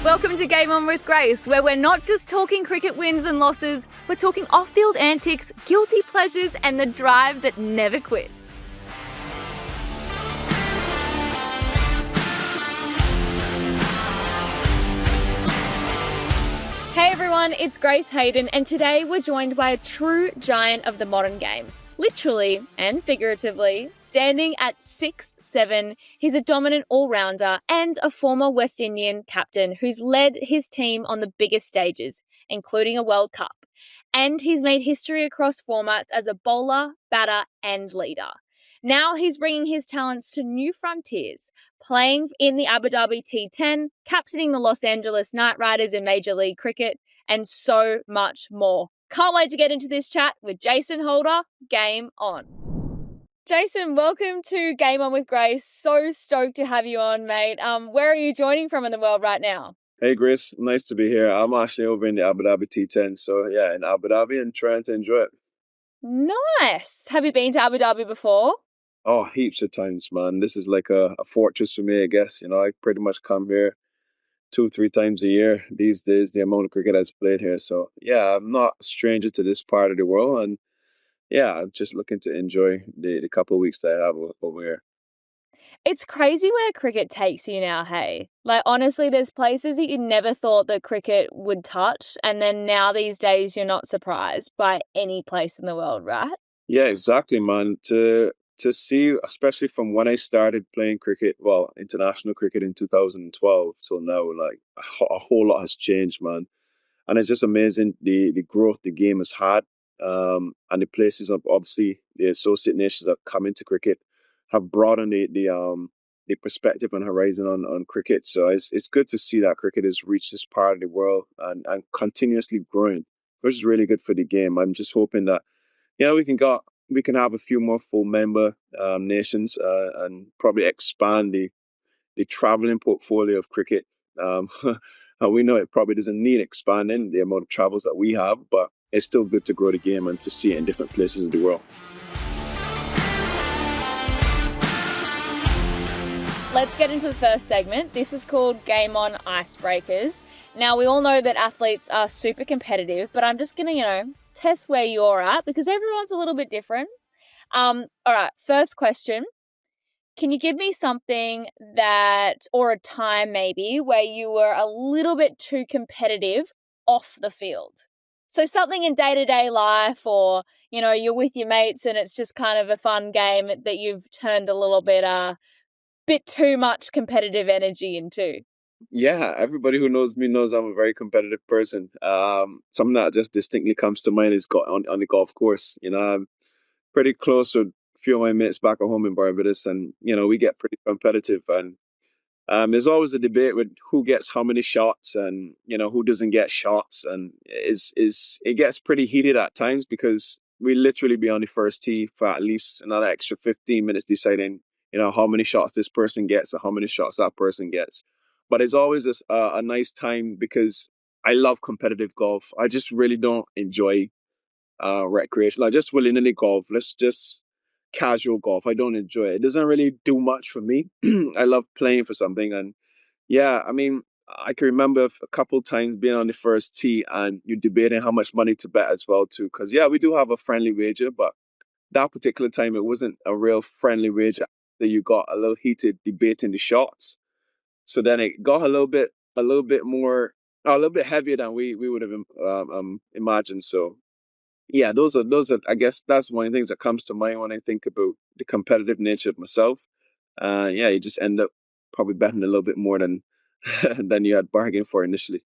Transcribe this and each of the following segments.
Welcome to Game On with Grace, where we're not just talking cricket wins and losses, we're talking off-field antics, guilty pleasures, and the drive that never quits. Hey everyone, it's Grace Hayden, and today we're joined by a true giant of the modern game. Literally and figuratively, standing at 6'7", he's a dominant all-rounder and a former West Indian captain who's led his team on the biggest stages, including a World Cup. And he's made history across formats as a bowler, batter and leader. Now he's bringing his talents to new frontiers, playing in the Abu Dhabi T10, captaining the Los Angeles Knight Riders in Major League Cricket, and so much more. Can't wait to get into this chat with Jason Holder. Game on. Jason, welcome to Game On with Grace. So stoked to have you on, mate. Where are you joining from in the world right now? Hey, Grace. Nice to be here. I'm actually over in the Abu Dhabi T10. So, yeah, in Abu Dhabi and trying to enjoy it. Nice. Have you been to Abu Dhabi before? Oh, heaps of times, man. This is like a fortress for me, I guess. I pretty much come here 2-3 times a year these days, the amount of cricket I've played here. So, yeah, I'm not a stranger to this part of the world. And, yeah, I'm just looking to enjoy the couple of weeks that I have over here. It's crazy where cricket takes you now, hey? Like, honestly, there's places that you never thought that cricket would touch, and then now these days you're not surprised by any place in the world, right? Yeah, exactly, man. To see, especially from when I started playing cricket, well, international cricket in 2012 till now, like a whole lot has changed, man. And it's just amazing the growth the game has had. And the places of obviously the associate nations that come into cricket have broadened the perspective and horizon on cricket. So it's good to see that cricket has reached this part of the world and continuously growing, which is really good for the game. I'm just hoping that we can have a few more full member nations and probably expand the traveling portfolio of cricket. And we know it probably doesn't need expanding the amount of travels that we have, but it's still good to grow the game and to see it in different places of the world. Let's get into the first segment. This is called Game On Icebreakers. Now, we all know that athletes are super competitive, but I'm just going to, test where you're at because everyone's a little bit different. All right, first question. Can you give me something or a time maybe, where you were a little bit too competitive off the field? So something in day-to-day life or, you're with your mates and it's just kind of a fun game that you've turned a little bit too much competitive energy into. Yeah, everybody who knows me knows I'm a very competitive person. Something that just distinctly comes to mind is on the golf course. I'm pretty close with a few of my mates back at home in Barbados, and we get pretty competitive. And there's always a debate with who gets how many shots, and who doesn't get shots, and it gets pretty heated at times because we literally be on the first tee for at least another extra 15 minutes deciding how many shots this person gets or how many shots that person gets. But it's always a nice time because I love competitive golf. I just really don't enjoy recreation. Like just willy-nilly golf. Let's just casual golf. I don't enjoy it. It doesn't really do much for me. I love playing for something. And yeah, I mean, I can remember a couple times being on the first tee and you're debating how much money to bet as well too. Because yeah, we do have a friendly wager, but that particular time it wasn't a real friendly wager. That you got a little heated debating the shots. So then it got a little bit more, a little bit heavier than we would have imagined. So yeah, those are. I guess that's one of the things that comes to mind when I think about the competitive nature of myself. Yeah, you just end up probably betting a little bit more than than you had bargained for initially.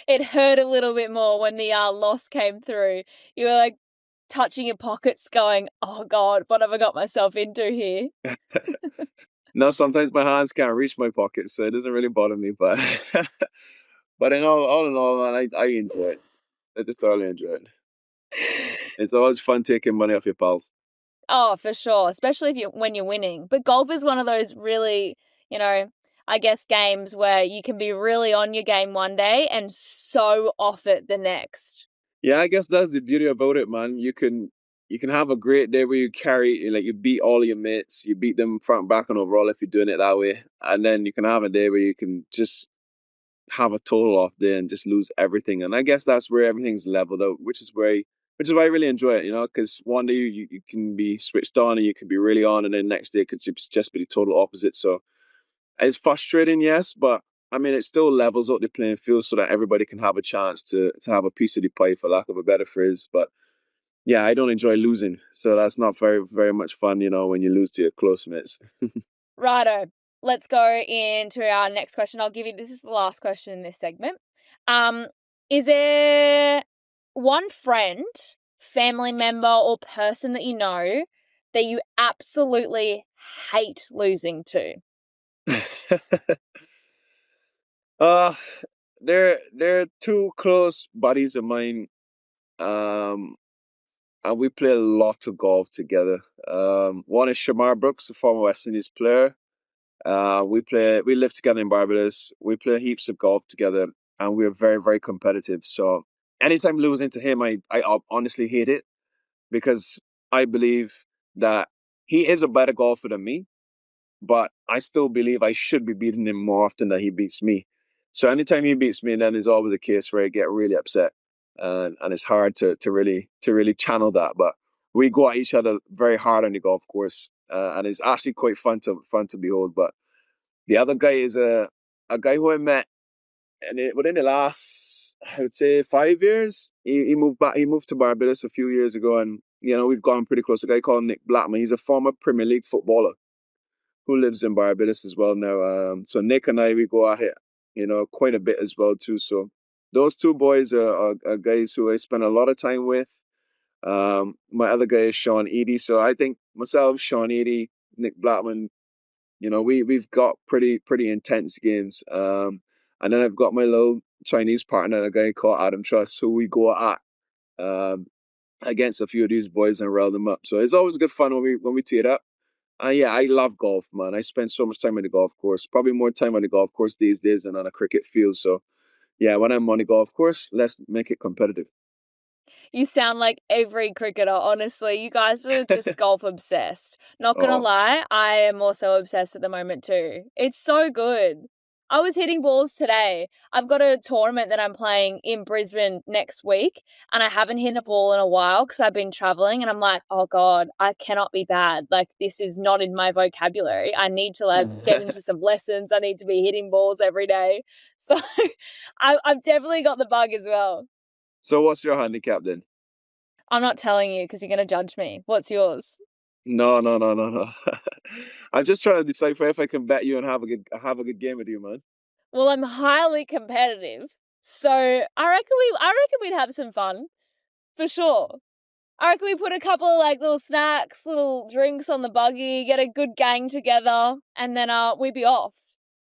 It hurt a little bit more when the loss came through. You were like touching your pockets going, oh God, what have I got myself into here? No, sometimes my hands can't reach my pockets, so it doesn't really bother me. But but all in all, man, I enjoy it. I just thoroughly enjoy it. It's always fun taking money off your pals. Oh, for sure, especially when you're winning. But golf is one of those really, I guess games where you can be really on your game one day and so off it the next. Yeah, I guess that's the beauty about it, man. You can have a great day where you beat all your mates, you beat them front, back, and overall if you're doing it that way. And then you can have a day where you can just have a total off day and just lose everything. And I guess that's where everything's leveled out, which is why I really enjoy it, because one day you can be switched on and you can be really on, and then next day it could just be the total opposite. So it's frustrating, yes, but I mean, it still levels out the playing field so that everybody can have a chance to have a piece of the pie, for lack of a better phrase. But yeah, I don't enjoy losing, so that's not very, very much fun, when you lose to your close mates. Righto. Let's go into our next question. This is the last question in this segment. Is there one friend, family member, or person that you know that you absolutely hate losing to? uh they're two close buddies of mine. And we play a lot of golf together. One is Shamar Brooks, a former West Indies player. We live together in Barbados. We play heaps of golf together, and we're very, very competitive. So anytime losing to him, I honestly hate it, because I believe that he is a better golfer than me, but I still believe I should be beating him more often than he beats me. So anytime he beats me, then there's always a case where I get really upset, and it's hard to really channel that. But we go at each other very hard on the golf course, and it's actually quite fun to behold. But the other guy is a guy who I met, and within the last, I would say, 5 years, he moved back. He moved to Barbados a few years ago, and we've gone pretty close. A guy called Nick Blackman. He's a former Premier League footballer who lives in Barbados as well now. So Nick and I, we go at it, quite a bit as well too. So those two boys are guys who I spend a lot of time with. My other guy is Sean Eady. So I think myself, Sean Eady, Nick Blackman, we've got pretty intense games. And then I've got my little Chinese partner, a guy called Adam Truss, who we go at against a few of these boys and rile them up. So it's always good fun when we tee it up. Yeah, I love golf, man. I spend so much time on the golf course, probably more time on the golf course these days than on a cricket field. So yeah, when I'm on the golf course, let's make it competitive. You sound like every cricketer, honestly. You guys are just golf obsessed. Not gonna Oh, lie, I am also obsessed at the moment too. It's so good. I was hitting balls today. I've got a tournament that I'm playing in Brisbane next week, and I haven't hit a ball in a while because I've been traveling, and I'm like, oh God, I cannot be bad. Like, this is not in my vocabulary. I need to get into some lessons. I need to be hitting balls every day. So I've definitely got the bug as well. so what's your handicap then? I'm not telling you because you're going to judge me. What's yours? No, no, no, no, no. I'm just trying to decipher if I can bet you and have a good game with you, man. Well, I'm highly competitive, so I reckon we'd have some fun for sure. I reckon we put a couple of little snacks, little drinks on the buggy, get a good gang together, and then we'd be off.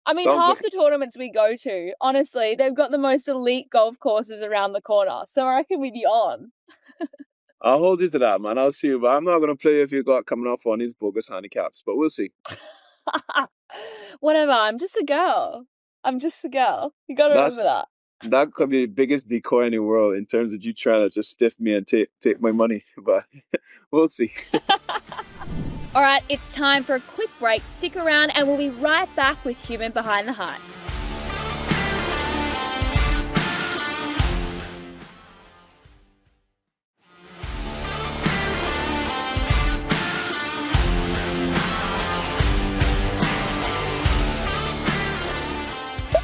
I mean, Sounds half like the tournaments we go to, honestly, they've got the most elite golf courses around the corner, so I reckon we'd be on. I'll hold you to that, man. I'll see you, but I'm not gonna play if you got coming off on these bogus handicaps. But we'll see. Whatever, I'm just a girl. I'm just a girl. You gotta That's remember that. that could be the biggest decoy in the world in terms of you trying to just stiff me and take my money. But we'll see. All right, it's time for a quick break. Stick around and we'll be right back with Human Behind the Hype.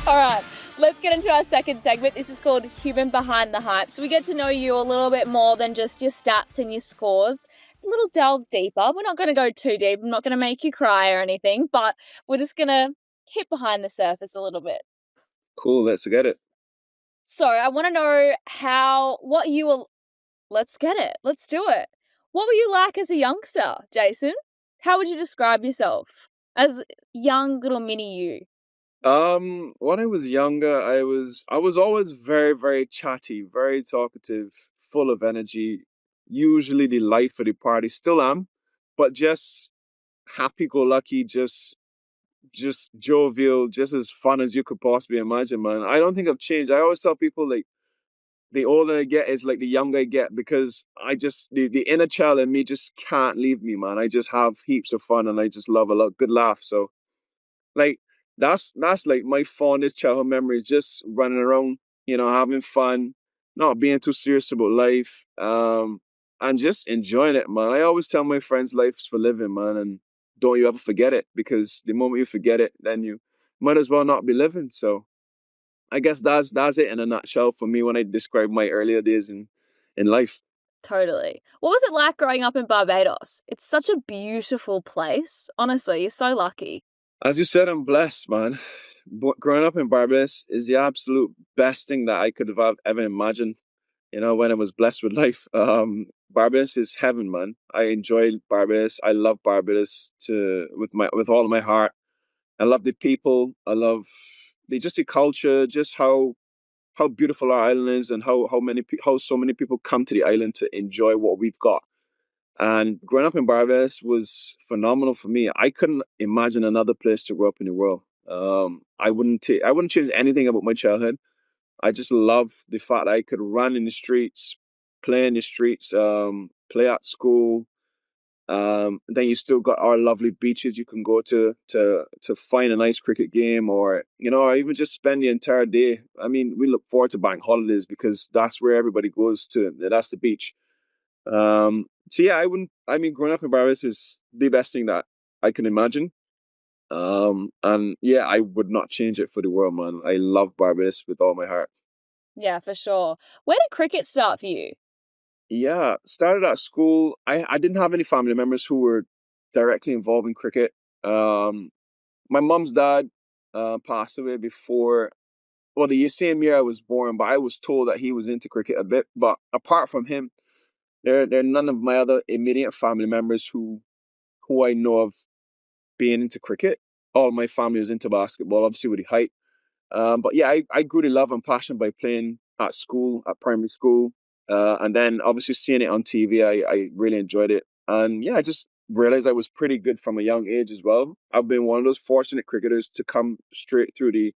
All right, let's get into our second segment. This is called Human Behind the Hype. So we get to know you a little bit more than just your stats and your scores. A little delve deeper. We're not going to go too deep. I'm not going to make you cry or anything, but we're just going to hit behind the surface a little bit. Cool. Let's get it. So I want to know what you were. Let's get it. Let's do it. What were you like as a youngster, Jason? How would you describe yourself as young little mini you? When I was younger, I was always very, very chatty, very talkative, full of energy, usually the life of the party. Still am, but just happy go lucky, just jovial, just as fun as you could possibly imagine, man. I don't think I've changed. I always tell people, like, the older I get is like the younger I get, because the inner child in me just can't leave me, man. I just have heaps of fun and I just love a lot good laugh. So like that's like my fondest childhood memories, just running around, having fun, not being too serious about life, and just enjoying it, man. I always tell my friends life's for living, man, and don't you ever forget it, because the moment you forget it, then you might as well not be living. So I guess that's it in a nutshell for me when I describe my earlier days in life. Totally. What was it like growing up in Barbados? It's such a beautiful place. Honestly, you're so lucky. As you said, I'm blessed, man. Growing up in Barbados is the absolute best thing that I could have ever imagined. When I was blessed with life. Barbados is heaven, man. I enjoy Barbados. I love Barbados with all of my heart. I love the people. I love the culture, just how beautiful our island is, and how so many people come to the island to enjoy what we've got. And growing up in Barbados was phenomenal for me. I couldn't imagine another place to grow up in the world. I wouldn't change anything about my childhood. I just love the fact that I could run in the streets, play in the streets, play at school. Then you still got our lovely beaches you can go to find a nice cricket game, or even just spend the entire day. I mean, we look forward to bank holidays because that's where everybody goes to. That's the beach. So yeah, I wouldn't. I mean, growing up in Barbados is the best thing that I can imagine. And yeah, I would not change it for the world, man. I love Barbados with all my heart. Yeah, for sure. Where did cricket start for you? Yeah, started at school. I didn't have any family members who were directly involved in cricket. Um, my mom's dad passed away before, well, the same year I was born, but I was told that he was into cricket a bit. But apart from him, there are none of my other immediate family members who I know of being into cricket. All my family was into basketball, obviously with the height. But yeah, I grew to love and passion by playing at school, at primary school. And then obviously seeing it on TV, I really enjoyed it. And yeah, I just realized I was pretty good from a young age as well. I've been one of those fortunate cricketers to come straight through the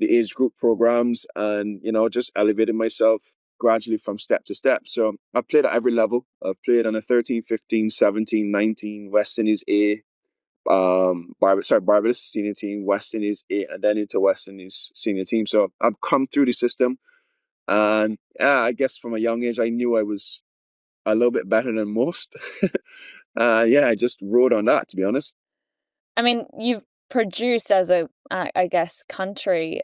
age group programs, and, just elevated myself gradually from step to step. So I've played at every level. I've played on a 13, 15, 17, 19, West Indies A, Barbados senior team, West Indies A, and then into West Indies senior team. So I've come through the system, and yeah, I guess from a young age I knew I was a little bit better than most. Yeah, I just rode on that, to be honest. I mean, you've produced as a, I guess, country,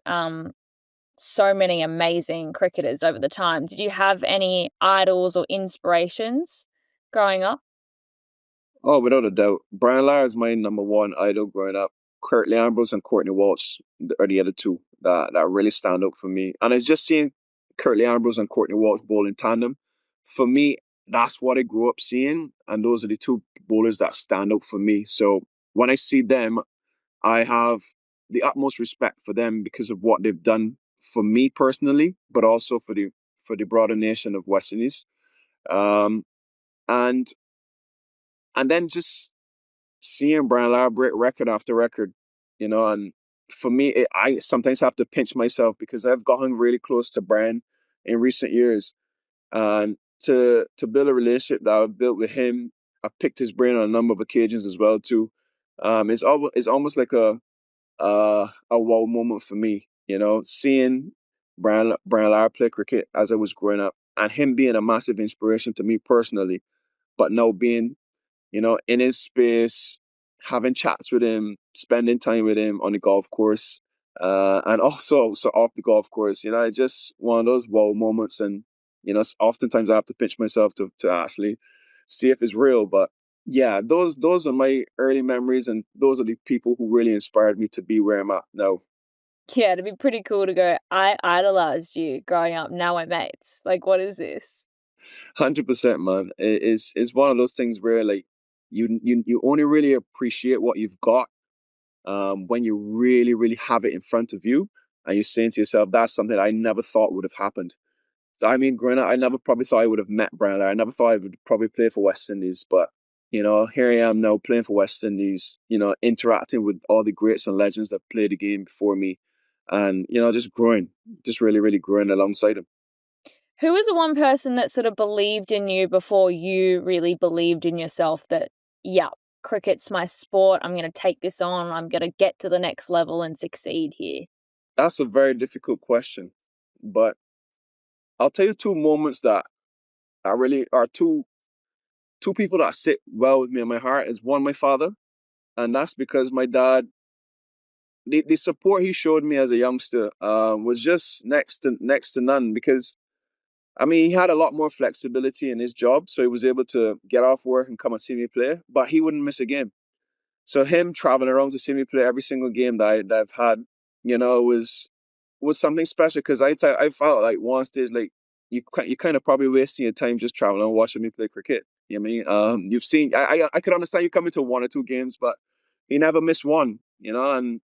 so many amazing cricketers over the time. Did you have any idols or inspirations growing up? Oh, without a doubt, Brian Lara is my number one idol growing up. Curtly Ambrose and Courtney Walsh are the other two that really stand out for me. And it's just seeing Curtly Ambrose and Courtney Walsh bowl in tandem. For me, that's what I grew up seeing, and those are the two bowlers that stand out for me. So when I see them, I have the utmost respect for them because of what they've done for me personally, but also for the broader nation of West Indies. Um, and and then just seeing Brian Lara break record after record, and for me, I sometimes have to pinch myself because I've gotten really close to Brian in recent years, and to build a relationship that I've built with him, I picked his brain on a number of occasions as well too. It's almost like a wow moment for me, seeing Brian Lara play cricket as I was growing up, and him being a massive inspiration to me personally, but now being in his space, having chats with him, spending time with him on the golf course, and also so off the golf course. Just one of those wow moments, and oftentimes I have to pinch myself to actually see if it's real. But yeah, those are my early memories, and those are the people who really inspired me to be where I'm at now. Yeah, it'd be pretty cool to go, I idolized you growing up. Now we're mates. Like, what is this? 100%, man. It's one of those things where like you only really appreciate what you've got when you really, really have it in front of you, and you're saying to yourself, that's something I never thought would have happened. So, I mean, growing up, I never probably thought I would have met Brian Lara. I never thought I would probably play for West Indies, but here I am now playing for West Indies, interacting with all the greats and legends that played the game before me, and, just growing, just really, really growing alongside them. Who was the one person that sort of believed in you before you really believed in yourself that, yeah, cricket's my sport. I'm going to take this on. I'm going to get to the next level and succeed here? That's a very difficult question, but I'll tell you two moments that I really are two people that sit well with me in my heart. Is one, my father, and that's because my dad, the support he showed me as a youngster was just next to none. Because I mean, he had a lot more flexibility in his job, so he was able to get off work and come and see me play, but he wouldn't miss a game. So him traveling around to see me play every single game that I've had, was something special. Because I felt like one stage, like you kind of probably wasting your time just traveling and watching me play cricket. You know what I mean? You've seen, I could understand you coming to one or two games, but he never missed one. And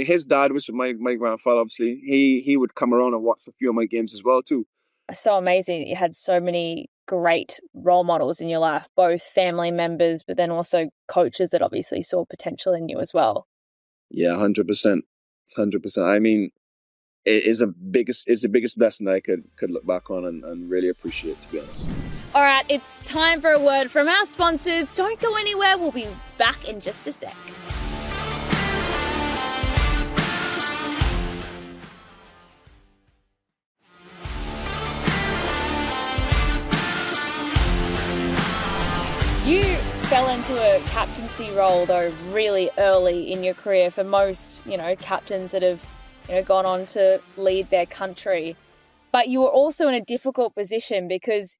his dad, which was my grandfather, obviously, he would come around and watch a few of my games as well too. So amazing that you had so many great role models in your life, both family members, but then also coaches that obviously saw potential in you as well. Yeah, 100%, 100%. I mean, it's the biggest blessing that I could look back on and really appreciate, to be honest. All right, it's time for a word from our sponsors. Don't go anywhere. We'll be back in just a sec. You fell into a captaincy role, though, really early in your career. For most, captains that have, gone on to lead their country. But you were also in a difficult position because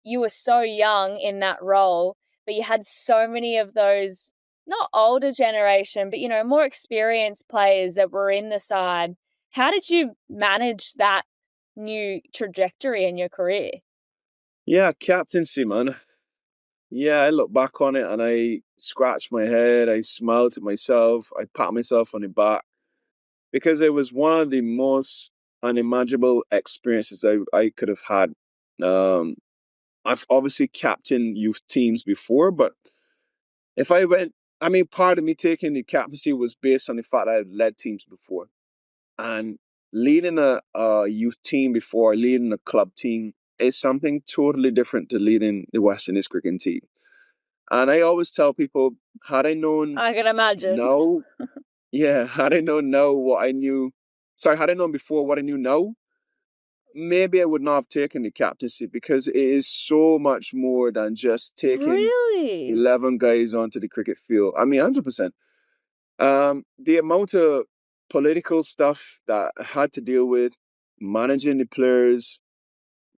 you were so young in that role, but you had so many of those, not older generation, but, more experienced players that were in the side. How did you manage that new trajectory in your career? Yeah, captaincy, man. Yeah, I look back on it and I scratch my head. I smile to myself. I pat myself on the back because it was one of the most unimaginable experiences I could have had. Um, I've obviously captained youth teams before, but if I went, I mean, part of me taking the captaincy was based on the fact that I've led teams before. And leading a youth team before, leading a club team is something totally different to leading the West Indies cricket team. And I always tell people, had I known I can imagine. now, yeah, had I known now what I knew, sorry, had I known before what I knew now, maybe I would not have taken the captaincy, because it is so much more than just taking Really? 11 guys onto the cricket field. I mean, 100%. The amount of political stuff that I had to deal with, managing the players,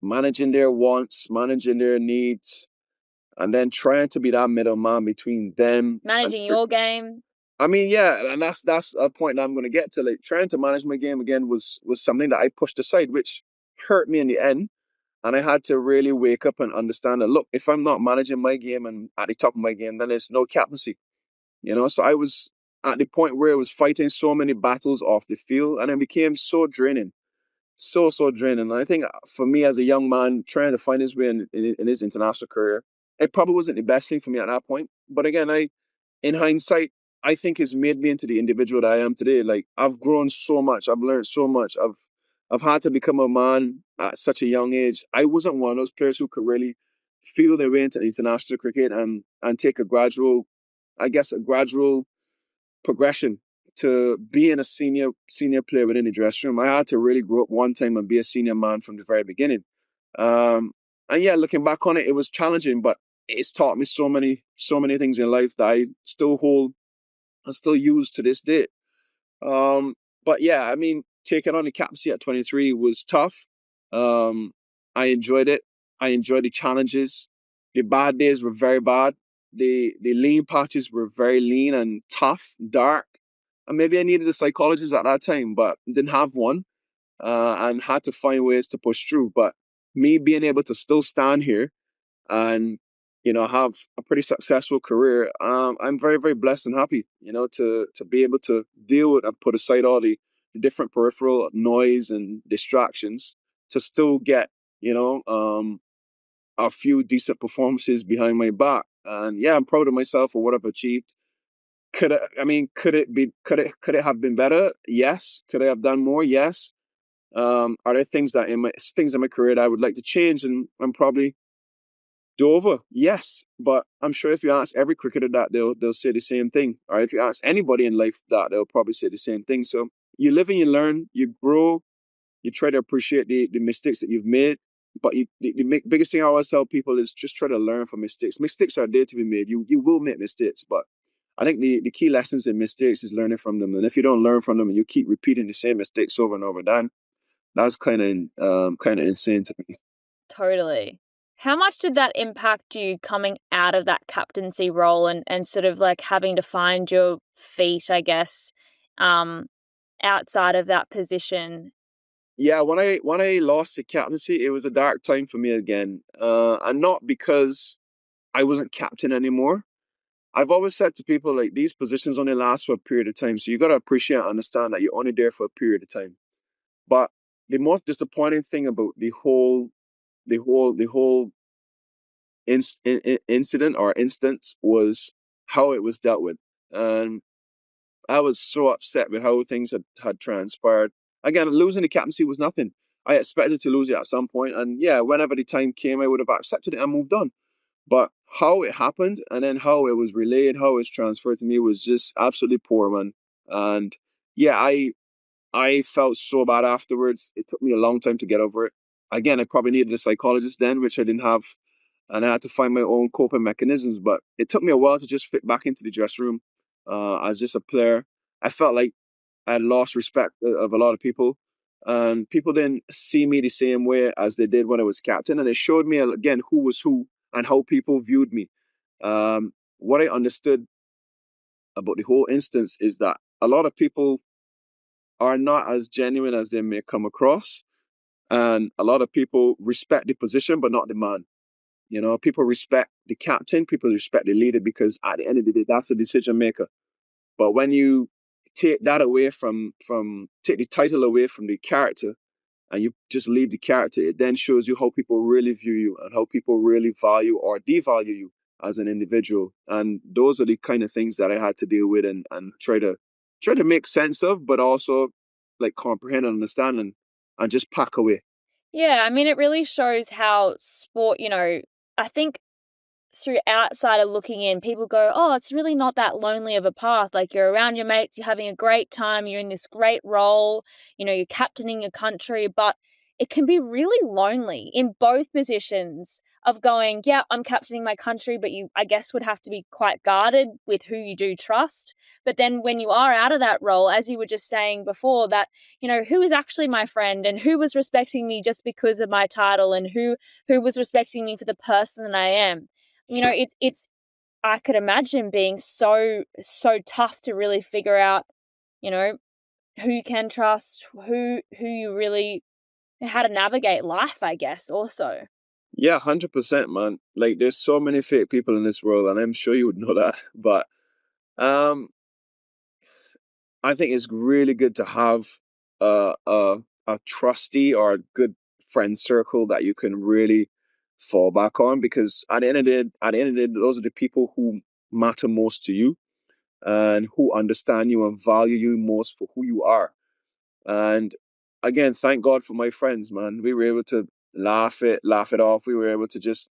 managing their wants, managing their needs, and then trying to be that middleman between them and Managing your game. I mean, yeah, and that's a point that I'm going to get to. Like, trying to manage my game again was something that I pushed aside, which hurt me in the end. And I had to really wake up and understand that, look, if I'm not managing my game and at the top of my game, then there's no captaincy. So I was at the point where I was fighting so many battles off the field, and it became so draining, so draining. And I think for me as a young man trying to find his way in his international career, it probably wasn't the best thing for me at that point. But again, in hindsight, I think it's made me into the individual that I am today. Like, I've grown so much, I've learned so much, I've had to become a man at such a young age. I wasn't one of those players who could really feel their way into international cricket and take a gradual progression to being a senior player within the dressing room. I had to really grow up one time and be a senior man from the very beginning. Um, and yeah, looking back on it, it was challenging, but it's taught me so many things in life that I still hold and still use to this day. But yeah, I mean, taking on the captaincy at 23 was tough. Um, I enjoyed it. I enjoyed the challenges. The bad days were very bad. The lean patches were very lean and tough, dark. And maybe I needed a psychologist at that time, but didn't have one, and had to find ways to push through. But me being able to still stand here and have a pretty successful career, I'm very, very blessed and happy, to be able to deal with and put aside all the different peripheral noise and distractions to still get a few decent performances behind my back. And yeah, I'm proud of myself for what I've achieved. Could it have been better? Yes. Could I have done more? Yes. Are there things in my career that I would like to change? And I'm probably Dover, yes, but I'm sure if you ask every cricketer that, they'll say the same thing. Or if you ask anybody in life that, they'll probably say the same thing. So you live and you learn, you grow, you try to appreciate the mistakes that you've made. But biggest thing I always tell people is just try to learn from mistakes. Mistakes are there to be made. You will make mistakes, but I think the key lessons in mistakes is learning from them. And if you don't learn from them and you keep repeating the same mistakes over and over, then that's kind of insane to me. Totally. How much did that impact you coming out of that captaincy role and sort of like having to find your feet, I guess, outside of that position? Yeah, when I lost the captaincy, it was a dark time for me again, and not because I wasn't captain anymore. I've always said to people like these positions only last for a period of time, so you got to appreciate and understand that you're only there for a period of time. But the most disappointing thing about the whole incident or instance was how it was dealt with, and I was so upset with how things had transpired. Again, losing the captaincy was nothing. I expected to lose it at some point, and yeah, whenever the time came, I would have accepted it and moved on. But how it happened and then how it was relayed, how it was transferred to me was just absolutely poor, man. And yeah, I felt so bad afterwards. It took me a long time to get over it. Again, I probably needed a psychologist then, which I didn't have, and I had to find my own coping mechanisms. But it took me a while to just fit back into the dressing room as just a player. I felt like I had lost respect of a lot of people, and people didn't see me the same way as they did when I was captain. And it showed me again who was who and how people viewed me. What I understood about the whole instance is that a lot of people are not as genuine as they may come across, and a lot of people respect the position but not the man. You know, people respect the captain, people respect the leader because at the end of the day, that's the decision maker. But when you take that away from take the title away from the character and you just leave the character, it then shows you how people really view you and how people really value or devalue you as an individual. And those are the kind of things that I had to deal with and try to make sense of, but also like comprehend and understand and just pack away. Yeah, I mean, it really shows how sport, I think through outsider looking in, people go, oh, it's really not that lonely of a path. Like you're around your mates, you're having a great time, you're in this great role, you're captaining your country, but it can be really lonely in both positions of going, yeah, I'm captaining my country, but you, I guess, would have to be quite guarded with who you do trust. But then when you are out of that role, as you were just saying before, that, who is actually my friend and who was respecting me just because of my title and who was respecting me for the person that I am. It's I could imagine being so tough to really figure out, who you can trust, who you really, how to navigate life, I guess, also. Yeah, 100%, man. Like there's so many fake people in this world, and I'm sure you would know that. But um I think it's really good to have a a trusty or a good friend circle that you can really fall back on, because at the end of the day, those are the people who matter most to you and who understand you and value you most for who you are. And again, thank God for my friends, man. We were able to laugh it off. We were able to just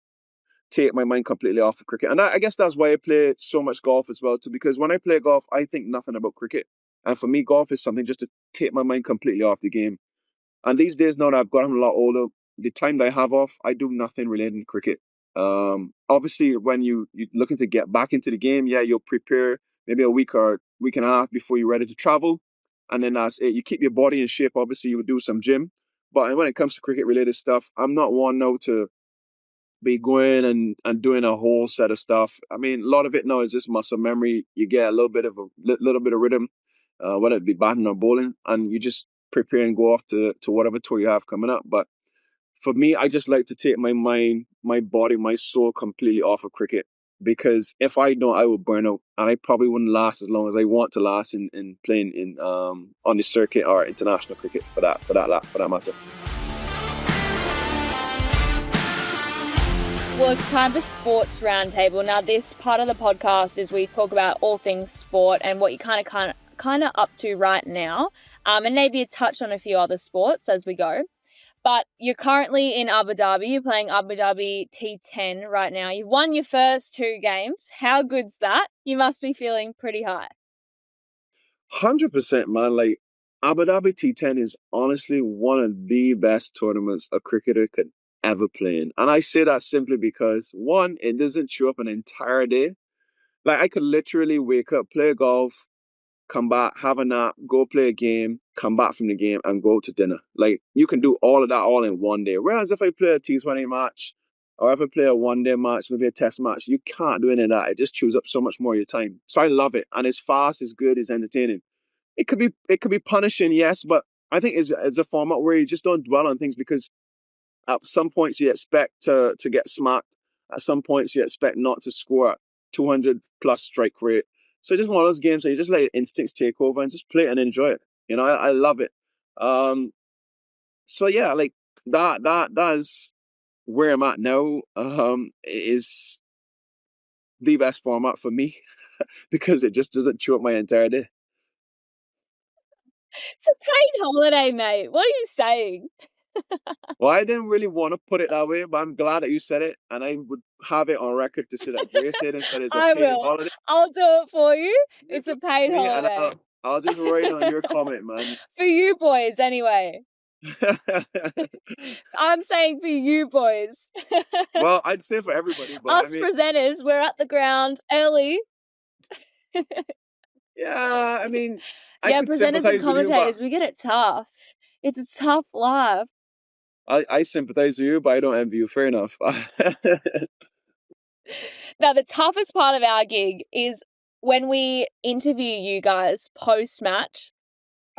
take my mind completely off of cricket. And I guess that's why I play so much golf as well too, because when I play golf, I think nothing about cricket. And for me, golf is something just to take my mind completely off the game. And these days, now that I've gotten a lot older, the time that I have off, I do nothing related to cricket. Obviously, when you're looking to get back into the game, yeah, you'll prepare maybe a week or week and a half before you're ready to travel. And then that's it. You keep your body in shape. Obviously, you would do some gym. But when it comes to cricket related stuff, I'm not one now to be going and doing a whole set of stuff. I mean, a lot of it now is just muscle memory. You get a little bit of rhythm, whether it be batting or bowling, and you just prepare and go off to whatever tour you have coming up. But for me, I just like to take my mind, my body, my soul completely off of cricket, because if I don't, I will burn out, and I probably wouldn't last as long as I want to last in playing in on the circuit or international cricket for that matter. Well, it's time for Sports Roundtable. Now, this part of the podcast is we talk about all things sport and what you kind of up to right now, and maybe a touch on a few other sports as we go. But you're currently in Abu Dhabi. You're playing Abu Dhabi T10 right now. You've won your first 2 games. How good's that? You must be feeling pretty high. 100%, man. Like, Abu Dhabi T10 is honestly one of the best tournaments a cricketer could ever play in. And I say that simply because, one, it doesn't chew up an entire day. Like, I could literally wake up, play golf, come back, have a nap, go play a game, come back from the game, and go to dinner. Like, you can do all of that all in one day. Whereas if I play a T20 match, or if I play a one-day match, maybe a test match, you can't do any of that. It just chews up so much more of your time. So I love it. And it's fast, it's good, it's entertaining. It could be punishing, yes, but I think it's a format where you just don't dwell on things because at some points you expect to get smacked. At some points you expect not to score at 200 plus strike rate. So it's just one of those games that you just let your instincts take over and just play it and enjoy it. I love it. Um, so yeah, like that is where I'm at now. It is the best format for me because it just doesn't chew up my entire day. It's a paid holiday, mate. What are you saying? Well, I didn't really want to put it that way, but I'm glad that you said it, and I would have it on record to say that Grace said it, that it's a I paid will. holiday. I'll do it for you. You It's do a it for paid me, and holiday. I'll just write on your comment, man. For you boys, anyway. I'm saying for you boys. Well, I'd say for everybody, but Us presenters, we're at the ground early. yeah, I mean, I Yeah, could presenters and sympathize with you, but commentators, we get it tough. It's a tough life. I sympathize with you, but I don't envy you. Fair enough. Now, the toughest part of our gig is when we interview you guys post-match.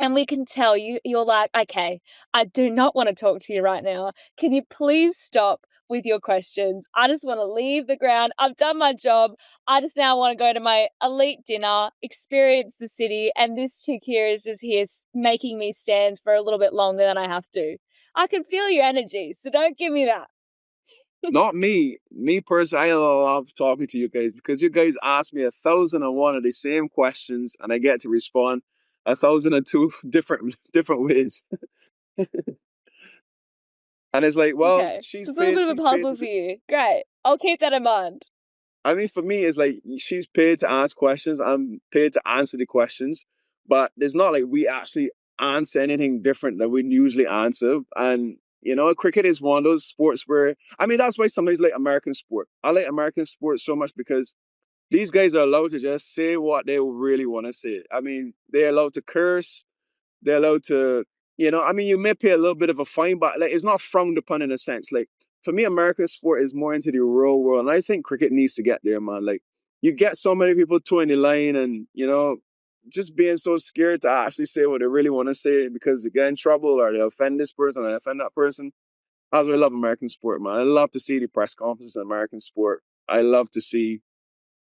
And we can tell you're like, okay, I do not want to talk to you right now. Can you please stop with your questions? I just want to leave the ground. I've done my job. I just now want to go to my elite dinner, experience the city. And this chick here is just here making me stand for a little bit longer than I have to. I can feel your energy. So don't give me that. Not me. Me personally, I love talking to you guys because you guys ask me 1,001 of the same questions, and I get to respond 1,002 different ways. And it's like, well, Okay. she's So it's a little paid. bit of She's a paid puzzle to for do. you. Great. I'll keep that in mind. I mean, for me, it's like she's paid to ask questions. I'm paid to answer the questions, but it's not like we actually answer anything different than we usually answer. And cricket is one of those sports where I mean, that's why somebody like American sport. I like American sport so much because these guys are allowed to just say what they really want to say. I mean, they're allowed to curse. They're allowed to, I mean, you may pay a little bit of a fine, but like it's not frowned upon in a sense. Like for me, American sport is more into the real world, and I think cricket needs to get there, man. Like you get so many people towing the line, and just being so scared to actually say what they really want to say because they get in trouble or they offend this person or they offend that person. That's why I love American sport, man. I love to see the press conferences in American sport. I love to see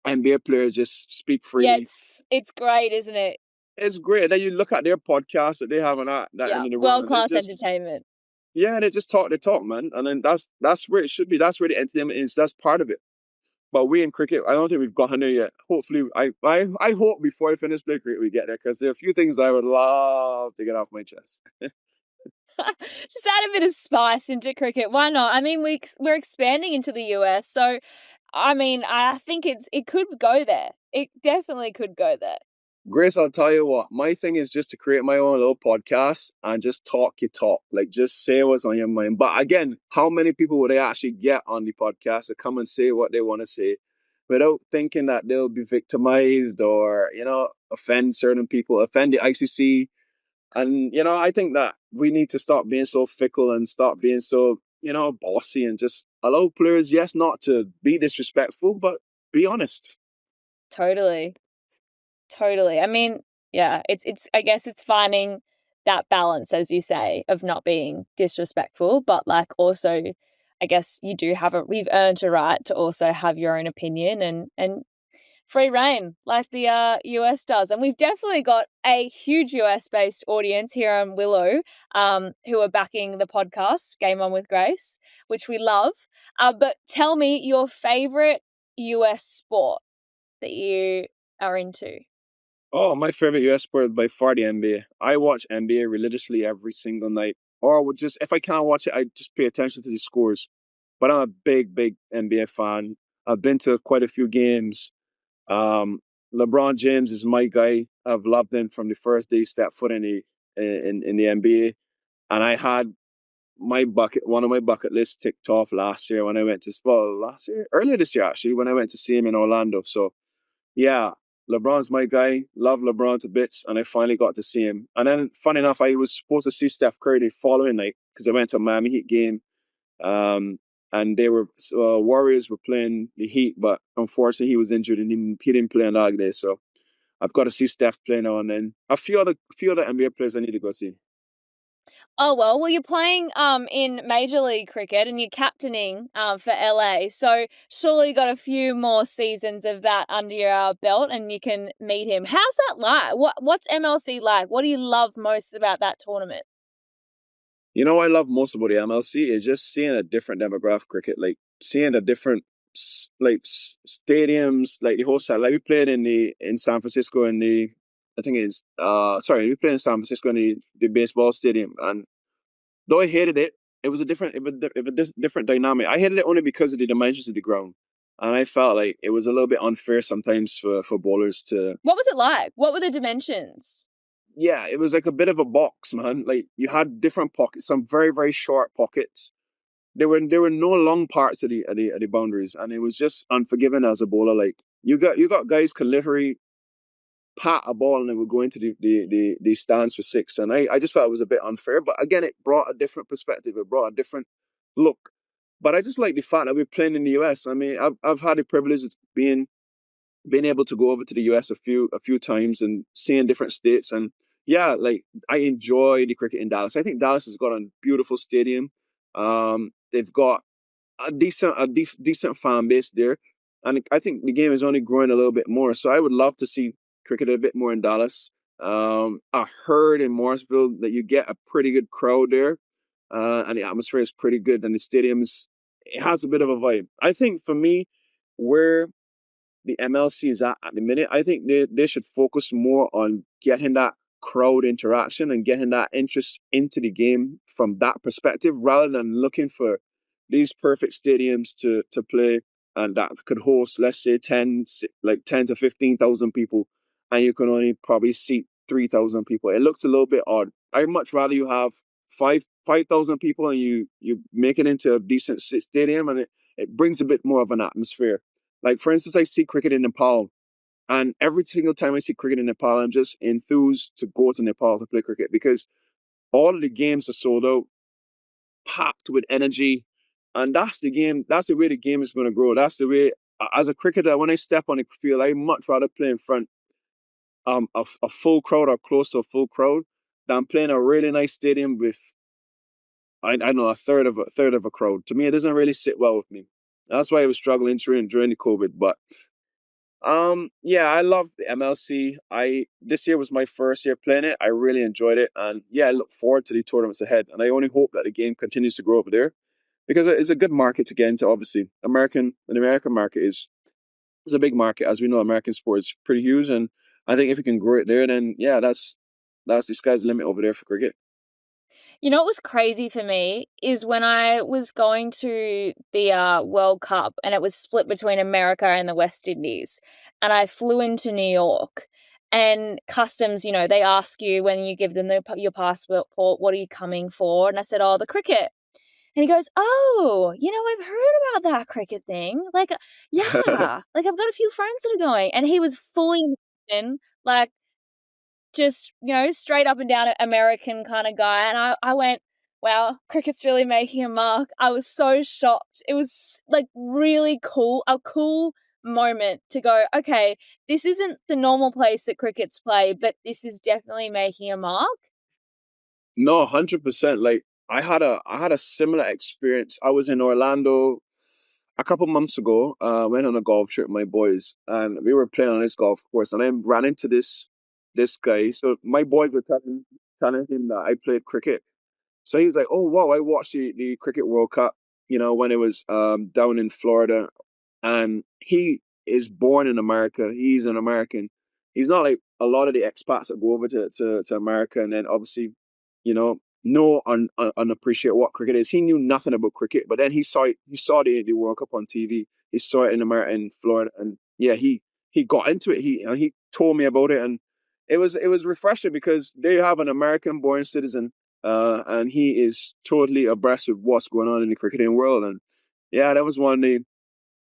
NBA players just speak Yeah, freely. it's great, isn't it? It's great. Then you look at their podcast that they have on that Yeah. end of the world, and they World-class just entertainment. they just talk the talk, man. And then that's where it should be. That's where the entertainment is. That's part of it. But we in cricket, I don't think we've gotten there yet. Hopefully, I hope before I finish playing cricket we get there because there are a few things I would love to get off my chest. Just add a bit of spice into cricket. Why not? I mean, we're expanding into the US, so I mean, I think it could go there. It definitely could go there. Grace, I'll tell you what, my thing is just to create my own little podcast and just talk your talk. Like, just say what's on your mind. But again, how many people would I actually get on the podcast to come and say what they want to say without thinking that they'll be victimized or, offend certain people, offend the ICC? And, I think that we need to stop being so fickle and stop being so, bossy and just allow players, yes, not to be disrespectful, but be honest. Totally. Totally. I mean, yeah, it's I guess it's finding that balance, as you say, of not being disrespectful, but like also I guess we've earned a right to also have your own opinion and free reign like the US does. And we've definitely got a huge US based audience here on Willow who are backing the podcast Game On with Grace, which we love. But tell me your favorite US sport that you are into. Oh, my favorite US sport by far the NBA. I watch NBA religiously every single night, or I would just, if I can't watch it, I just pay attention to the scores. But I'm a big, big NBA fan. I've been to quite a few games. Um, LeBron James is my guy. I've loved him from the first day he stepped foot in the NBA. And I had one of my bucket lists ticked off last year when I went to, well, last year, earlier this year actually, when I went to see him in Orlando. So yeah, LeBron's my guy. Love LeBron to bits, and I finally got to see him. And then, funny enough, I was supposed to see Steph Curry the following night because I went to a Miami Heat game. Um, and they were Warriors were playing the Heat, but unfortunately he was injured and he didn't play on that day. So I've got to see Steph play now and then. A few other NBA players I need to go see. Oh well, you're playing in Major League Cricket and you're captaining for LA. So surely you got a few more seasons of that under your belt and you can meet him. How's that like? What's MLC like? What do you love most about that tournament? You know, what I love most about the MLC is just seeing a different demographic cricket, like seeing a different stadiums, like the whole side. Like we played in San Francisco in the, I think it's we played in San Francisco in the baseball stadium, and though I hated it, it was a different dynamic. I hated it only because of the dimensions of the ground, and I felt like it was a little bit unfair sometimes for bowlers to. What was it like? What were the dimensions? Yeah, it was like a bit of a box, man. Like you had different pockets, some very very short pockets. There were no long parts of the boundaries, and it was just unforgiving as a bowler. Like you got guys can literally pat a ball and it would go into the stands for six, and I just felt it was a bit unfair. But again, it brought a different perspective. It brought a different look. But I just like the fact that we're playing in the US. I mean, I've had the privilege of being able to go over to the US a few times and seeing different states. And yeah, like I enjoy the cricket in Dallas. I think Dallas has got a beautiful stadium. They've got a decent fan base there, and I think the game is only growing a little bit more. So I would love to see cricket a bit more in Dallas. I heard in Morrisville that you get a pretty good crowd there, and the atmosphere is pretty good, and the stadiums it has a bit of a vibe. I think for me, where the MLC is at the minute. I think they should focus more on getting that crowd interaction and getting that interest into the game from that perspective rather than looking for these perfect stadiums to play and that could host, let's say, 10 to 15,000 people, and you can only probably seat 3,000 people. It looks a little bit odd. I'd much rather you have 5,000 people and you make it into a decent stadium, and it brings a bit more of an atmosphere. Like, for instance, I see cricket in Nepal, and every single time I see cricket in Nepal, I'm just enthused to go to Nepal to play cricket because all of the games are sold out, packed with energy. And that's the game, that's the way the game is going to grow. That's the way, as a cricketer, when I step on the field, I much rather play in front a full crowd or close to a full crowd than playing a really nice stadium with, I don't know, a third of a crowd. To me, it doesn't really sit well with me. That's why I was struggling during the COVID. But yeah, I love the MLC. I This year was my first year playing it. I really enjoyed it, and yeah, I look forward to the tournaments ahead. And I only hope that the game continues to grow over there because it's a good market to get into. Obviously, the American market is a big market, as we know. American sport is pretty huge, and I think if you can grow it there, then yeah, that's the sky's the limit over there for cricket. You know what was crazy for me is when I was going to the World Cup and it was split between America and the West Indies, and I flew into New York. And customs, they ask you when you give them your passport, what are you coming for? And I said, oh, the cricket. And he goes, oh, I've heard about that cricket thing. Like, yeah, like I've got a few friends that are going. And he was fully in, like, just, straight up and down American kind of guy. And I went, wow, cricket's really making a mark. I was so shocked. It was like really cool, a cool moment to go, okay, this isn't the normal place that cricket's played, but this is definitely making a mark. No, 100%. Like I had a similar experience. I was in Orlando a couple months ago. Went on a golf trip with my boys, and we were playing on this golf course, and I ran into this guy. So my boys were telling him that I played cricket. So he was like, "Oh wow, I watched the Cricket World Cup, when it was down in Florida." And he is born in America. He's an American. He's not like a lot of the expats that go over to America, and then obviously, you know, know and appreciate what cricket is. He knew nothing about cricket, but then he saw it. He saw the World Cup on TV. He saw it in America, in Florida, and yeah, he got into it. He told me about it, and it was refreshing because they have an American-born citizen, and he is totally abreast of what's going on in the cricketing world. And yeah, that was one of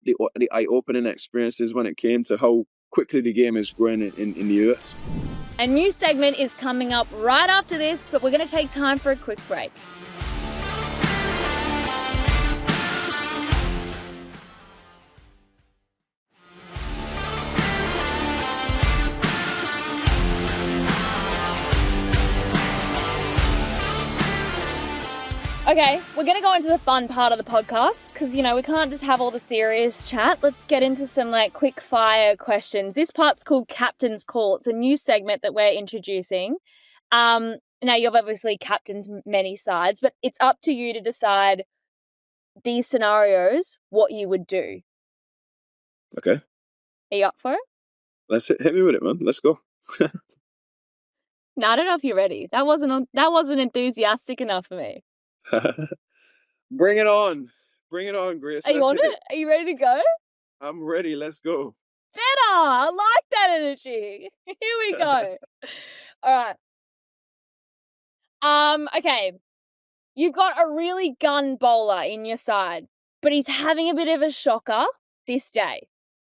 the eye-opening experiences when it came to how quickly the game is growing in the US. A new segment is coming up right after this, but we're going to take time for a quick break. Okay, we're going to go into the fun part of the podcast because, you know, we can't just have all the serious chat. Let's get into some quick fire questions. This part's called Captain's Call. It's a new segment that we're introducing. Now, you've obviously captained many sides, but it's up to you to decide these scenarios, what you would do. Okay. Are you up for it? Let's hit me with it, man. Let's go. No, I don't know if you're ready. That wasn't enthusiastic enough for me. Bring it on. Bring it on, Grace. Are you on it? Are you ready to go? I'm ready. Let's go. Better. I like that energy. Here we go. All right. Okay. You've got a really gun bowler in your side, but he's having a bit of a shocker this day.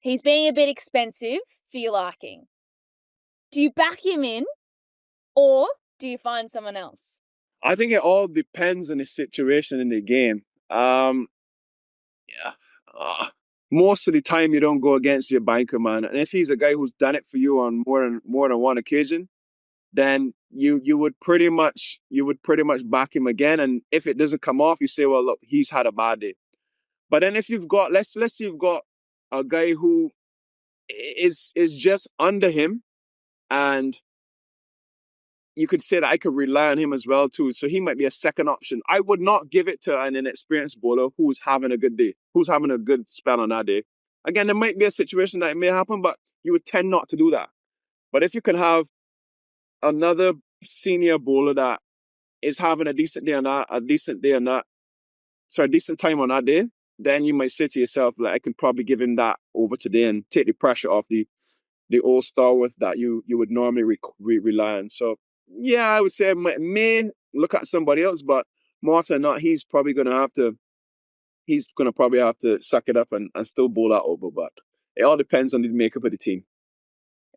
He's being a bit expensive for your liking. Do you back him in or do you find someone else? I think it all depends on the situation in the game. Most of the time you don't go against your banker, man. And if he's a guy who's done it for you on more than one occasion, then you would pretty much back him again. And if it doesn't come off, you say, well, look, he's had a bad day. But then if you've got let's say you've got a guy who is just under him, and you could say that I could rely on him as well too. So he might be a second option. I would not give it to an inexperienced bowler who's having a good day, who's having a good spell on that day. Again, there might be a situation that it may happen, but you would tend not to do that. But if you can have another senior bowler that is having a decent time on that day, then you might say to yourself, like, I can probably give him that over today and take the pressure off the all-star with that you would normally rely on. So yeah, I would say I may look at somebody else, but more often than not, he's probably going to probably have to suck it up and still bowl that over. But it all depends on the makeup of the team.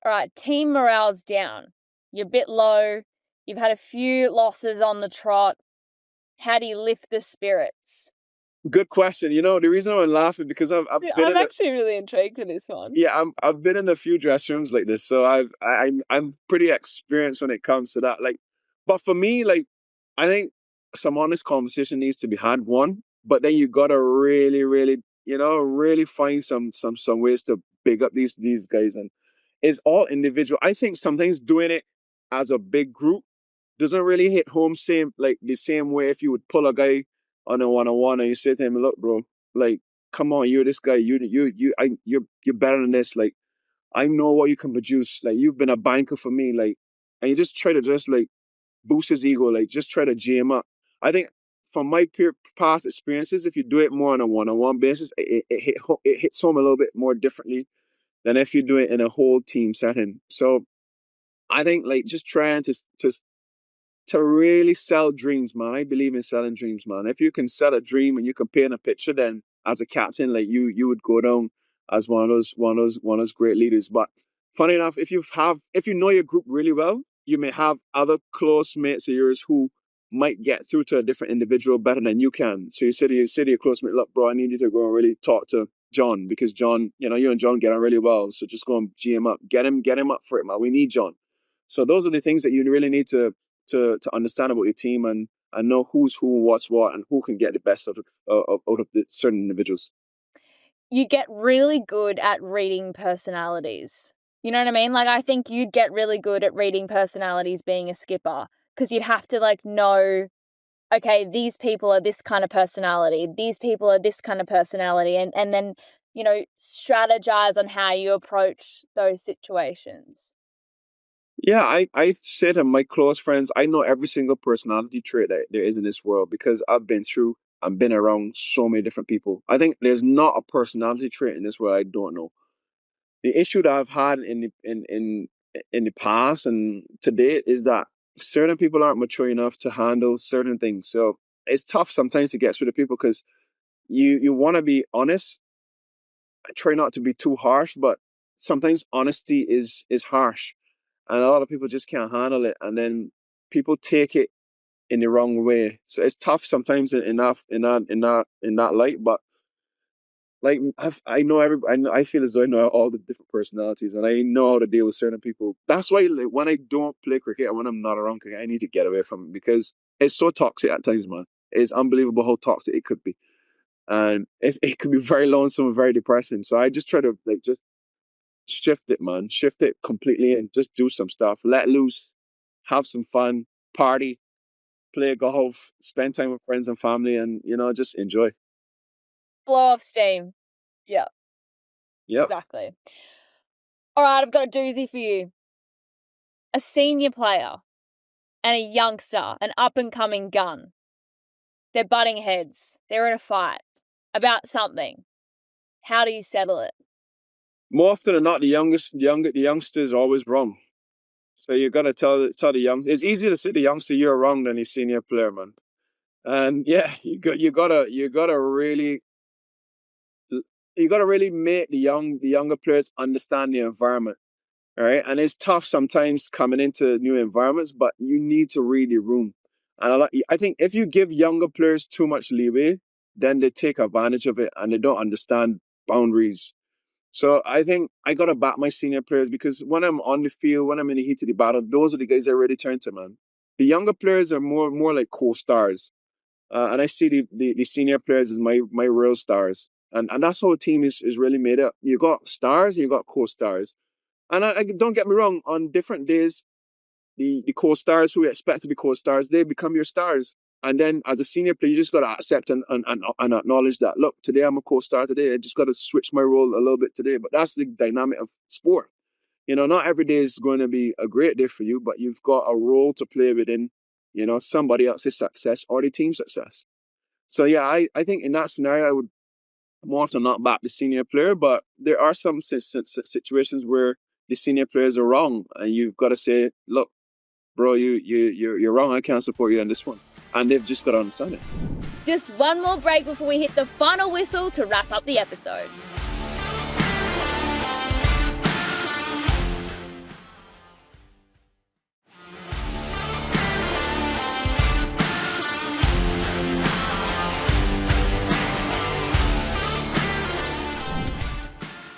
All right, team morale's down. You're a bit low. You've had a few losses on the trot. How do you lift the spirits? Good question. You know, the reason I'm laughing because I'm actually really intrigued with this one. Yeah, I've been in a few dressing rooms like this, so I'm pretty experienced when it comes to that. Like, but for me, like, I think some honest conversation needs to be had. One, but then you gotta really, really, really find some ways to big up these guys, and it's all individual. I think sometimes doing it as a big group doesn't really hit home the same way if you would pull a guy on a one-on-one and you say to him, look, bro, like, come on, you're this guy, you're better than this. Like, I know what you can produce. Like, you've been a banker for me. Like, and you just try to boost his ego. Like, just try to G him up. I think from my past experiences, if you do it more on a one-on-one basis, it hits home a little bit more differently than if you do it in a whole team setting. So I think just trying to really sell dreams, man. I believe in selling dreams, man. If you can sell a dream and you can paint a picture, then as a captain, you would go down as one of those great leaders. But funny enough, if you know your group really well, you may have other close mates of yours who might get through to a different individual better than you can. So you say to your close mate, look, bro, I need you to go and really talk to John, because John, you and John get on really well. So just go and G him up, get him up for it, man. We need John. So those are the things that you really need to understand about your team and know who's who, what's what, and who can get the best out of the certain individuals. You get really good at reading personalities. You know what I mean? Like, I think you'd get really good at reading personalities being a skipper, because you'd have to know, okay, these people are this kind of personality, these people are this kind of personality, and then, strategize on how you approach those situations. Yeah, I say to my close friends, I know every single personality trait that there is in this world because I've been around so many different people. I think there's not a personality trait in this world I don't know. The issue that I've had in the past and to date is that certain people aren't mature enough to handle certain things. So it's tough sometimes to get through to people because you want to be honest. I try not to be too harsh, but sometimes honesty is harsh, and a lot of people just can't handle it, and then people take it in the wrong way. So it's tough sometimes in that light. But like I know I feel as though I know all the different personalities, and I know how to deal with certain people. That's why like, when I don't play cricket and when I'm not around cricket, I need to get away from it because it's so toxic at times, man. It's unbelievable how toxic it could be, and it could be very lonesome and very depressing. So I just try to like just shift it, man. Shift it completely and just do some stuff. Let loose, have some fun, party, play golf, spend time with friends and family, and just enjoy. Blow off steam. Yeah, Yep. exactly. All right, I've got a doozy for you. A senior player and a youngster, an up and coming gun. They're butting heads. They're in a fight about something. How do you settle it? More often than not, the youngster is always wrong. So you gotta tell the young. It's easier to say the youngster you're wrong than the senior player, man. And yeah, you gotta really make the younger players understand the environment. All right. And it's tough sometimes coming into new environments, but you need to read the room. And I think if you give younger players too much leeway, then they take advantage of it and they don't understand boundaries. So I think I gotta back my senior players because when I'm on the field, when I'm in the heat of the battle, those are the guys I really turn to, man. The younger players are more like co-stars. And I see the senior players as my real stars. And that's how a team is really made up. You got stars, you got co-stars. And I don't get me wrong, on different days, the co-stars who we expect to be co-stars, they become your stars. And then as a senior player, you just got to accept and acknowledge that, look, today I'm a co-star today. I just got to switch my role a little bit today. But that's the dynamic of sport. Not every day is going to be a great day for you, but you've got a role to play within, somebody else's success or the team's success. So yeah, I think in that scenario, I would more often not back the senior player, but there are some situations where the senior players are wrong, and you've got to say, "Look, bro, you're wrong. I can't support you on this one," and they've just got to understand it. Just one more break before we hit the final whistle to wrap up the episode.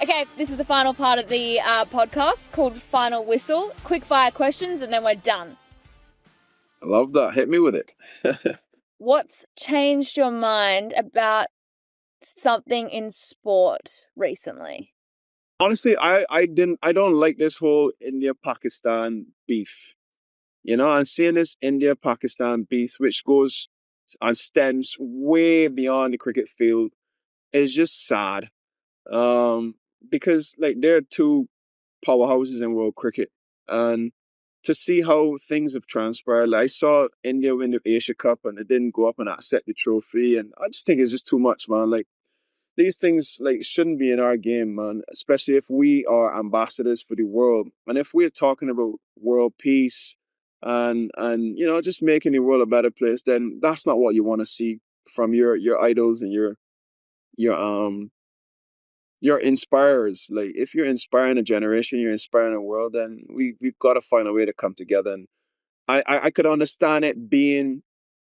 Okay, this is the final part of the podcast called Final Whistle. Quick fire questions and then we're done. I love that. Hit me with it. What's changed your mind about something in sport recently? Honestly, I don't like this whole India Pakistan beef. And seeing this India Pakistan beef, which goes and stems way beyond the cricket field, is just sad. Um, because like there are two powerhouses in world cricket, and to see how things have transpired, like I saw India win the Asia Cup and it didn't go up and accept the trophy, and I just think it's just too much, man. Like these things like shouldn't be in our game, man. Especially if we are ambassadors for the world, and if we're talking about world peace and just making the world a better place, then that's not what you want to see from your idols and your inspirers. Like if you're inspiring a generation, you're inspiring a world, then we've got to find a way to come together. And I could understand it being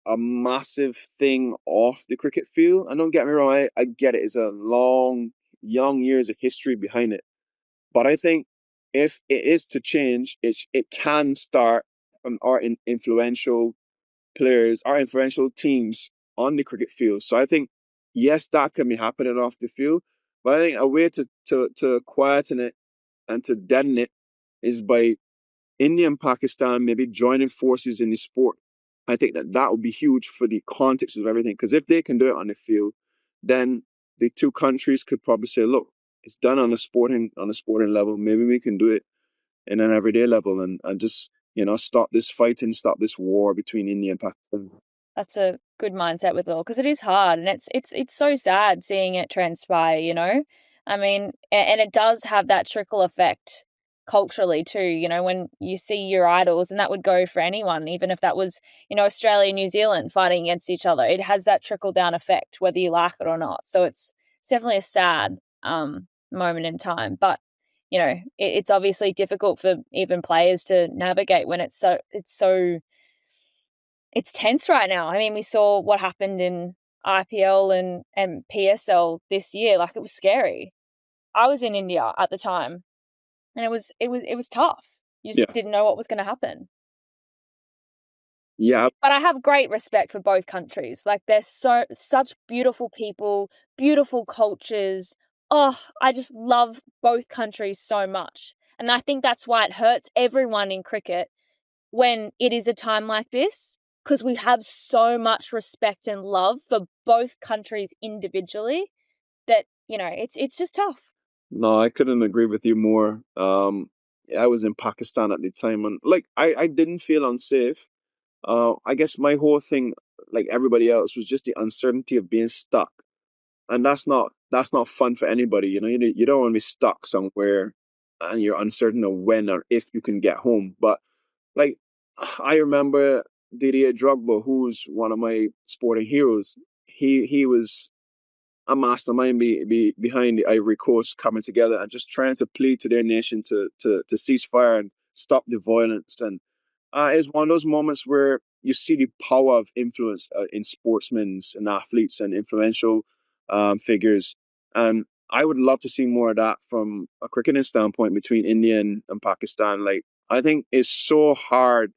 a massive thing off the cricket field. And don't get me wrong, I get it. It's a long, young years of history behind it. But I think if it is to change, it can start from our influential players, our influential teams on the cricket field. So I think, yes, that can be happening off the field. But I think a way to quieten it and to deaden it is by India and Pakistan maybe joining forces in the sport. I think that would be huge for the context of everything. Because if they can do it on the field, then the two countries could probably say, "Look, it's done on a sporting level. Maybe we can do it in an everyday level, and just stop this fighting, stop this war between India and Pakistan. That's a good mindset with all, because it is hard, and it's so sad seeing it transpire, you know? I mean, and it does have that trickle effect culturally too, you know, when you see your idols, and that would go for anyone, even if that was, you know, Australia, New Zealand fighting against each other. It has that trickle down effect, whether you like it or not. So it's definitely a sad moment in time. But, you know, it's obviously difficult for even players to navigate when it's tense right now. I mean, we saw what happened in IPL and PSL this year. Like, it was scary. I was in India at the time, and it was tough. You just Yeah, didn't know what was going to happen. yeah. But I have great respect for both countries. Like, they're such beautiful people, beautiful cultures. Oh, I just love both countries so much. And I think that's why it hurts everyone in cricket when it is a time like this, because we have so much respect and love for both countries individually that, you know, it's just tough. No, I couldn't agree with you more. I was in Pakistan at the time, and like I didn't feel unsafe. I guess my whole thing, like everybody else, was just the uncertainty of being stuck, and that's not fun for anybody. You don't want to be stuck somewhere, and you're uncertain of when or if you can get home. But like, I remember Didier Drogba, who's one of my sporting heroes. He was a mastermind behind the Ivory Coast coming together and just trying to plead to their nation to cease fire and stop the violence. And it's one of those moments where you see the power of influence in sportsmen and athletes and influential figures. And I would love to see more of that from a cricketing standpoint between India and Pakistan. Like, I think it's so hard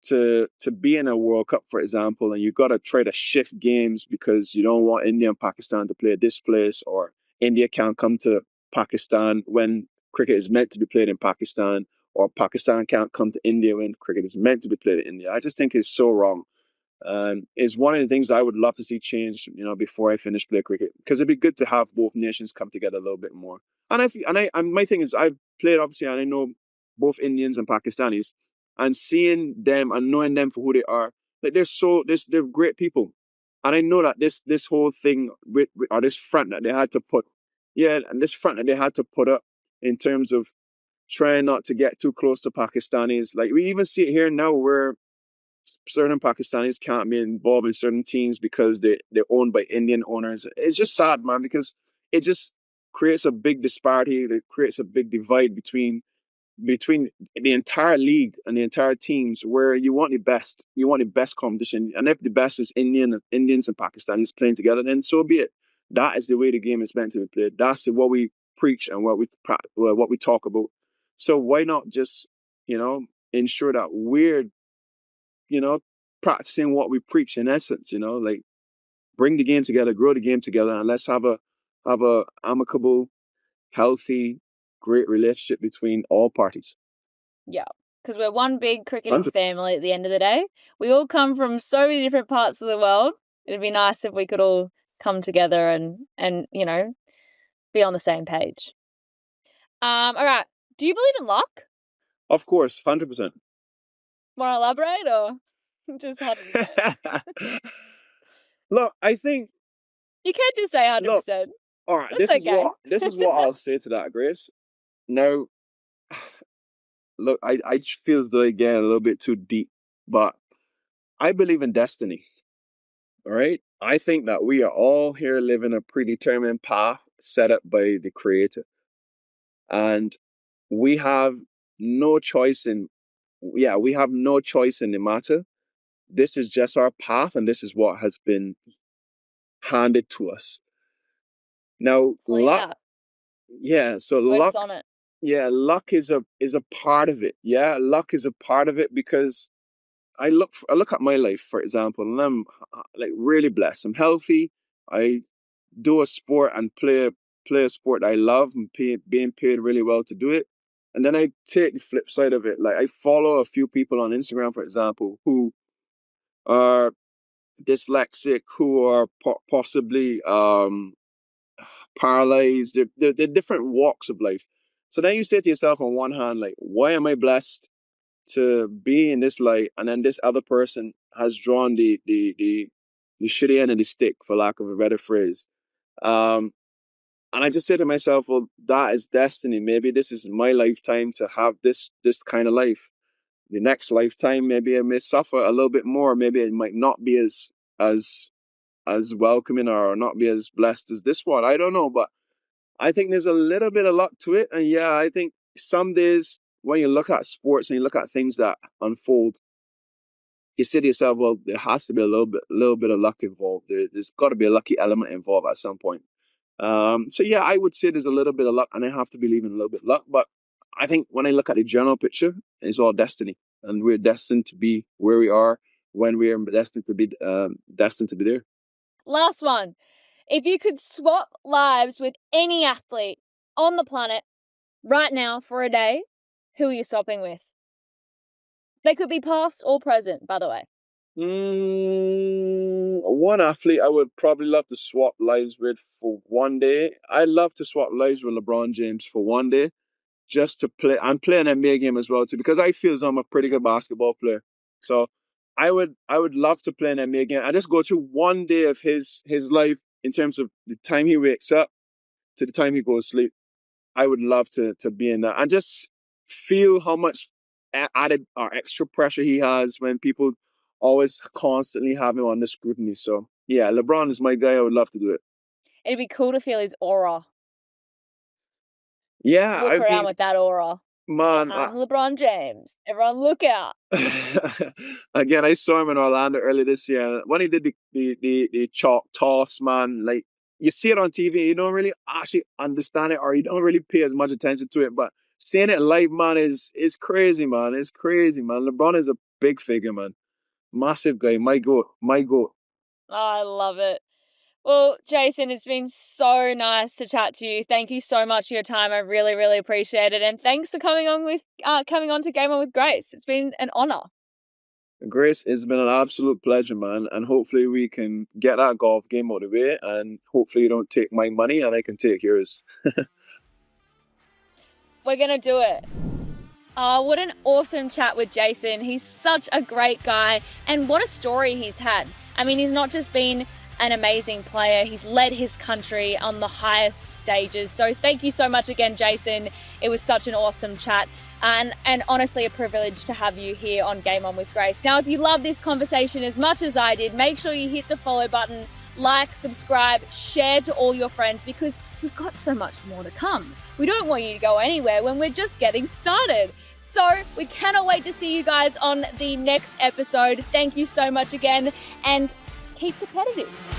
to be in a World Cup, for example, and you got to try to shift games because you don't want India and Pakistan to play at this place, or India can't come to Pakistan when cricket is meant to be played in Pakistan, or Pakistan can't come to India when cricket is meant to be played in India. I just think it's so wrong. It's one of the things I would love to see change, before I finish play cricket, because it'd be good to have both nations come together a little bit more. And my thing is, I've played obviously, and I know both Indians and Pakistanis, and seeing them and knowing them for who they are, like they're great people, and I know that this whole thing or this front that they had to put, yeah, and this front that they had to put up in terms of trying not to get too close to Pakistanis, like we even see it here now where certain Pakistanis can't be involved in certain teams because they're owned by Indian owners. It's just sad, man, because it just creates a big disparity. It creates a big divide between the entire league and the entire teams, where you want the best. You want the best competition. And if the best is Indians and Pakistanis playing together, then so be it. That is the way the game is meant to be played. That's what we preach and what we talk about. So why not just, ensure that we're, you know, practicing what we preach in essence, like bring the game together, grow the game together, and let's have a amicable, healthy, great relationship between all parties. Yeah, because we're one big cricketing 100. family at the end of the day. We all come from so many different parts of the world. It'd be nice if we could all come together and you know, be on the same page. All right. Do you believe in luck? Of course, 100%. Want to elaborate or just 100%? Look, I think. You can't just say Look, 100%. all right. That's This is okay. what I'll say to that, Grace. Now, look, I feel as though I get a little bit too deep, but I believe in destiny. All right. I think that we are all here living a predetermined path set up by the Creator, and we have no choice in. Yeah, we have no choice in the matter. This is just our path, and this is what has been handed to us. Now, Believe luck. that. Yeah. So Words luck. on it. Yeah, luck is a part of it. Yeah, luck is a part of it because I look at my life, for example, and I'm like really blessed. I'm healthy. I do a sport and play a sport that I love and being paid really well to do it. And then I take the flip side of it. Like, I follow a few people on Instagram, for example, who are dyslexic, who are possibly paralyzed. They're different walks of life. So then you say to yourself on one hand, like, why am I blessed to be in this light? And then this other person has drawn the shitty end of the stick, for lack of a better phrase. And I just say to myself, well, that is destiny. Maybe this is my lifetime to have this kind of life. The next lifetime, maybe I may suffer a little bit more. Maybe it might not be as welcoming or not be as blessed as this one. I don't know, but I think there's a little bit of luck to it. And yeah, I think some days when you look at sports and you look at things that unfold, you say to yourself, well, there has to be a little bit of luck involved. There's got to be a lucky element involved at some point. So yeah, I would say there's a little bit of luck, and I have to believe in a little bit of luck. But I think when I look at the general picture, it's all destiny, and we're destined to be where we are when we are destined to be there. Last one. If you could swap lives with any athlete on the planet right now for a day, who are you swapping with? They could be past or present, by the way. One athlete I would probably love to swap lives with for one day. I'd love to swap lives with LeBron James for one day, just to play and play an NBA game as well too, because I feel as though I'm a pretty good basketball player. So I would love to play an NBA game. I just go through one day of his life in terms of the time he wakes up to the time he goes to sleep. I would love to be in that and just feel how much added or extra pressure he has when people always constantly have him under scrutiny. So yeah, LeBron is my guy. I would love to do it. It'd be cool to feel his aura. Yeah, Walk around with that aura. Man, I'm LeBron James. Everyone look out. Again, I saw him in Orlando earlier this year. When he did the chalk toss, man, like you see it on TV, you don't really actually understand it, or you don't really pay as much attention to it. But seeing it live, man, is crazy, man. It's crazy, man. LeBron is a big figure, man. Massive guy. My goat. My goat. Oh, I love it. Well, Jason, it's been so nice to chat to you. Thank you so much for your time. I really, really appreciate it. And thanks for coming on to Game On with Grace. It's been an honor. Grace, it's been an absolute pleasure, man. And hopefully we can get that golf game out of the way. And hopefully you don't take my money and I can take yours. We're going to do it. Oh, what an awesome chat with Jason. He's such a great guy. And what a story he's had. I mean, he's not just been an amazing player. He's led his country on the highest stages. So thank you so much again, Jason. It was such an awesome chat and honestly a privilege to have you here on Game On with Grace. Now, if you love this conversation as much as I did, make sure you hit the follow button, like, subscribe, share to all your friends because we've got so much more to come. We don't want you to go anywhere when we're just getting started. So we cannot wait to see you guys on the next episode. Thank you so much again and keep competitive.